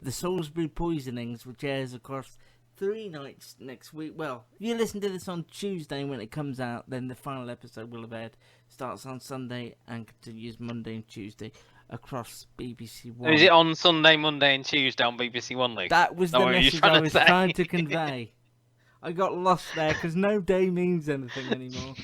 the Salisbury Poisonings, which airs across 3 nights next week. Well, if you listen to this on Tuesday when it comes out, then the final episode will have aired. Starts on Sunday and continues Monday and Tuesday across BBC One. Is it on Sunday, Monday and Tuesday on BBC One, Luke? That was the message I was trying to convey. I got lost there because no day means anything anymore.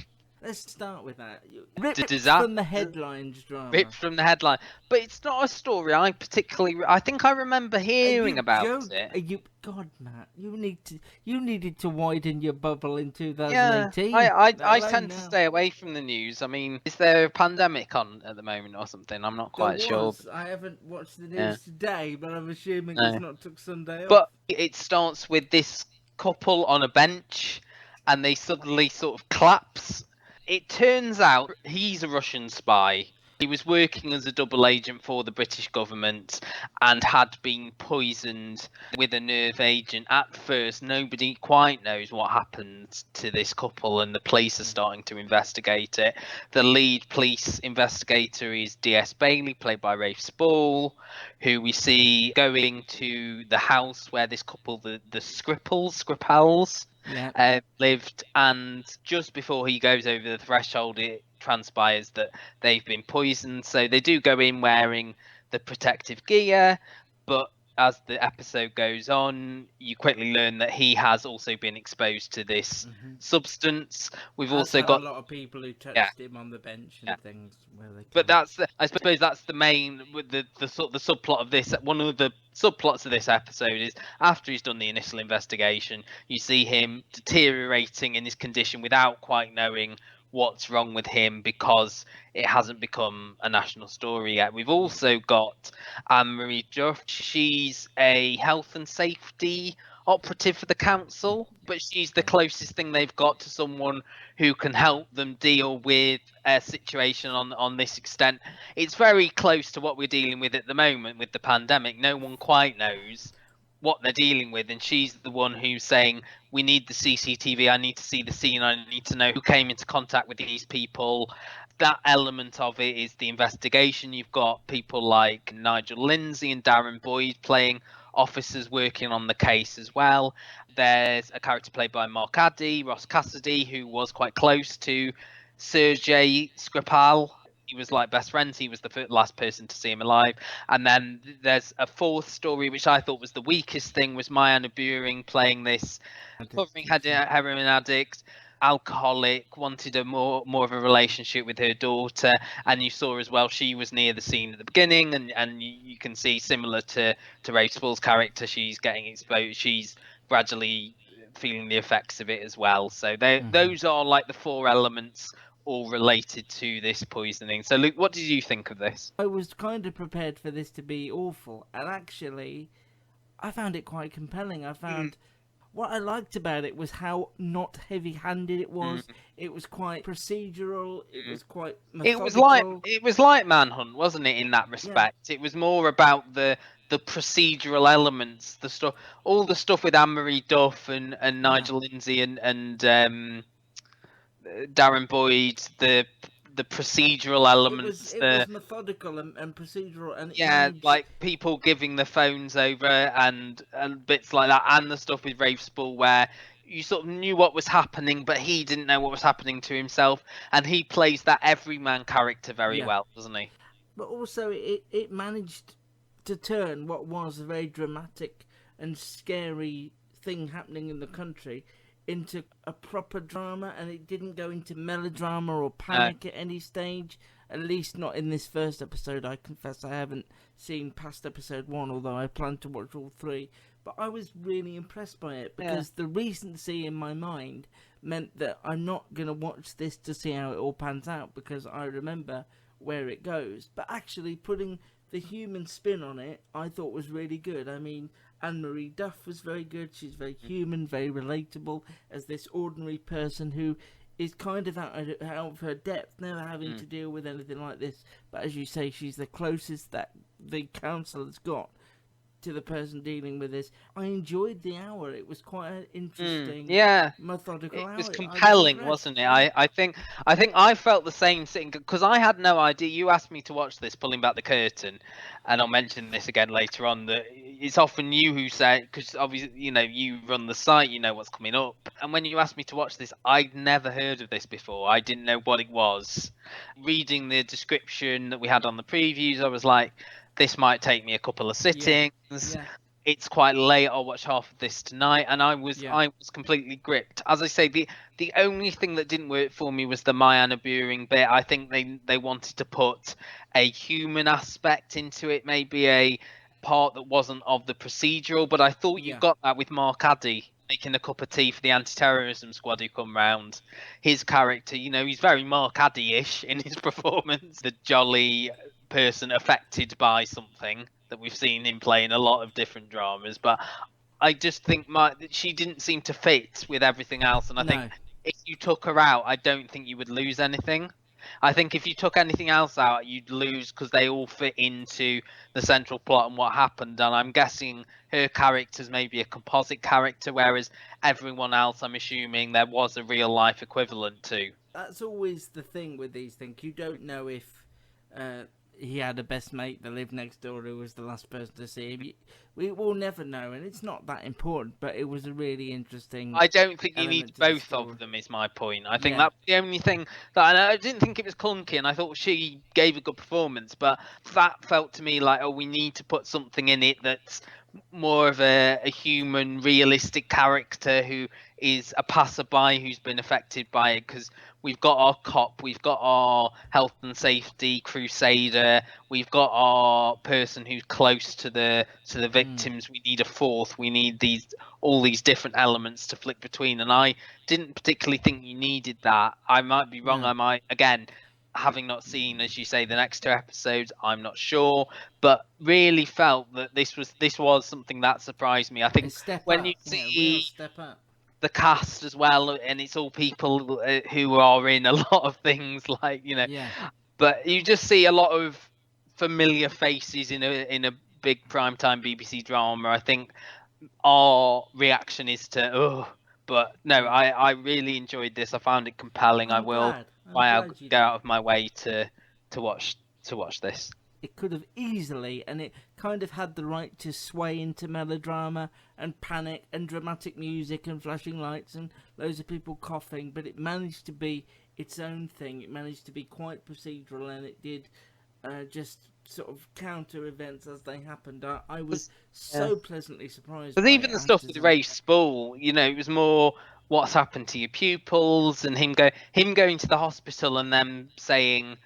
Let's start with that. Ripped from the headlines drama. Ripped from the headline. But it's not a story I think I remember hearing about it. God, Matt, you needed to widen your bubble in 2018. Yeah, I tend to stay away from the news. I mean, is there a pandemic on at the moment or something? I'm not quite sure. I haven't watched the news today, but I'm assuming it's not took Sunday off. But it starts with this couple on a bench, and they suddenly sort of collapse. It turns out he's a Russian spy. He was working as a double agent for the British government and had been poisoned with a nerve agent. At first, nobody quite knows what happened to this couple, and the police are starting to investigate it. The lead police investigator is D.S. Bailey, played by Rafe Spall, who we see going to the house where this couple, the Skripals, lived, and just before he goes over the threshold, it transpires that they've been poisoned. So they do go in wearing the protective gear, but as the episode goes on, you quickly learn that he has also been exposed to this substance. We've also got a lot of people who touched him on the bench and things. But I suppose that's the main, the subplot of this. One of the subplots of this episode is after he's done the initial investigation, you see him deteriorating in his condition without quite knowing what's wrong with him because it hasn't become a national story yet. We've also got Anne-Marie Duff. She's a health and safety operative for the council, but she's the closest thing they've got to someone who can help them deal with a situation on this extent. It's very close to what we're dealing with at the moment with the pandemic. No one quite knows what they're dealing with, and she's the one who's saying, we need the CCTV, I need to see the scene, I need to know who came into contact with these people. That element of it is the investigation. You've got people like Nigel Lindsay and Darren Boyd playing officers working on the case as well. There's a character played by Mark Addy, Ross Cassidy, who was quite close to Sergei Skripal. He was like best friends. He was the last person to see him alive. And then there's a fourth story, which I thought was the weakest thing, was Maya Buring playing this recovering heroin addict, alcoholic, wanted a more of a relationship with her daughter. And you saw as well, she was near the scene at the beginning, and you can see, similar to Rafe Spall's character, she's getting exposed. She's gradually feeling the effects of it as well. So those are like the 4 elements all related to this poisoning. So Luke, what did you think of this? I was kind of prepared for this to be awful, and actually I found it quite compelling. I found what I liked about it was how not heavy-handed it was. It was quite procedural. It was quite methodical. It was like Manhunt, wasn't it, in that respect? It was more about the procedural elements, the stuff, all the stuff with Anne-Marie Duff and Nigel Lindsay and Darren Boyd, the procedural elements. It was methodical and procedural, and like people giving the phones over and bits like that, and the stuff with Rafe Spall where you sort of knew what was happening, but he didn't know what was happening to himself, and he plays that everyman character very well, doesn't he? But also, it managed to turn what was a very dramatic and scary thing happening in the country into a proper drama, and it didn't go into melodrama or panic at any stage, at least not in this first episode. I confess I haven't seen past episode 1, although I plan to watch all 3, but I was really impressed by it, because the recency in my mind meant that I'm not going to watch this to see how it all pans out, because I remember where it goes, but actually putting the human spin on it I thought was really good. I mean, Anne-Marie Duff was very good. She's very human, very relatable as this ordinary person who is kind of out of her depth, never having to deal with anything like this. But as you say, she's the closest that the council has got to the person dealing with this. I enjoyed the hour. It was quite an interesting, Yeah. methodical It was hour. I was compelling, impressed. wasn't it? I think I felt the same thing because I had no idea. You asked me to watch this, pulling back the curtain, and I'll mention this again later on. That it's often you who say, because obviously you run the site, you know what's coming up. And when you asked me to watch this, I'd never heard of this before. I didn't know what it was. Reading the description that we had on the previews, I was like, this might take me a couple of Yeah, sittings. yeah, It's quite late. I'll watch half of this tonight, and I was yeah, I was completely gripped. As I say, the only thing that didn't work for me was the Mariana Buring bit. I think they wanted to put a human aspect into it, maybe a part that wasn't of the procedural. But I thought you yeah. got that with Mark Addy making a cup of tea for the anti-terrorism squad who come round. His character, he's very Mark Addy-ish in his performance. The jolly person affected by something that we've seen him play in a lot of different dramas, but I just think she didn't seem to fit with everything else, and I think No, if you took her out, I don't think you would lose anything. I think if you took anything else out, you'd lose because they all fit into the central plot and what happened. And I'm guessing her character's maybe a composite character, whereas everyone else, I'm assuming there was a real life equivalent to. that's always the thing with these things. You don't know if uh, he had a best mate that lived next door who was the last person to see him. We will never know, and it's not that important. But it was a really interesting I don't think you need element to the both story. of them. Is my point. I think Yeah, that's the only thing that and I didn't think it was clunky, and I thought she gave a good performance. But that felt to me like, oh, we need to put something in it that's more of a human, realistic character who is a passerby who's been affected by it. Because we've got our cop, we've got our health and safety crusader, we've got our person who's close to the victims. We need a fourth. We need all these different elements to flick between, and I didn't particularly think you needed that. I might be wrong. no, I might, again, having not seen, as you say, the next two episodes, I'm not sure, but really felt that this was something that surprised me. I a think step when you up. Yeah, a real see step up. the cast as well, and it's all people who are in a lot of things, like Yeah, but you just see a lot of familiar faces in a big primetime BBC drama. I think our reaction is to but no, yeah. I really enjoyed this. I found it compelling. I I'm will glad. I'm I'll glad you go did. out of my way to watch this. It could have easily, and it kind of had the right to sway into melodrama and panic and dramatic music and flashing lights and loads of people coughing, but it managed to be its own thing. It managed to be quite procedural, and it did just sort of counter events as they happened. I was Yeah. so pleasantly surprised Because by even it, the I have stuff to with say. Rafe Spall, it was more what's happened to your pupils and him going to the hospital and them saying,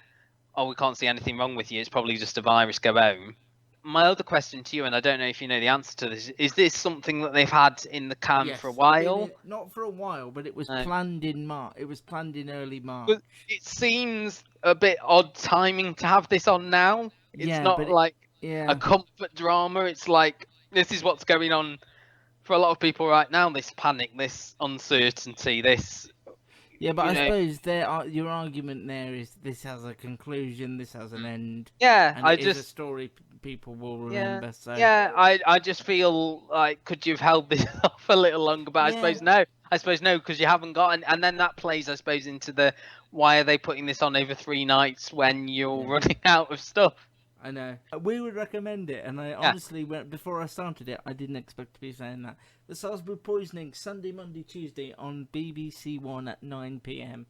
"Oh, we can't see anything wrong with you. It's probably just a virus. Go home." My other question to you, and I don't know if you know the answer to this, is this something that they've had in the can for a Yes, been while? in, not for a while, but it was No. planned in March. It was planned in early March. But it seems a bit odd timing to have this on now. It's Yeah, not but it, like a yeah. comfort drama. It's like this is what's going on for a lot of people right now. This panic, this uncertainty, this Yeah, but you I know. suppose your argument there is this has a conclusion, this has an end, Yeah, and I it is a just story people will yeah. remember. So Yeah, I just feel like could you have held this off a little longer? But I yeah, suppose no. I suppose no, because you haven't got, and then that plays, I suppose, into the why are they putting this on over 3 nights when you're yeah, running out of stuff? I know. We would recommend it, and I Yeah. honestly, before I started it, I didn't expect to be saying that. The Salisbury Poisonings, Sunday, Monday, Tuesday on BBC One at 9 p.m.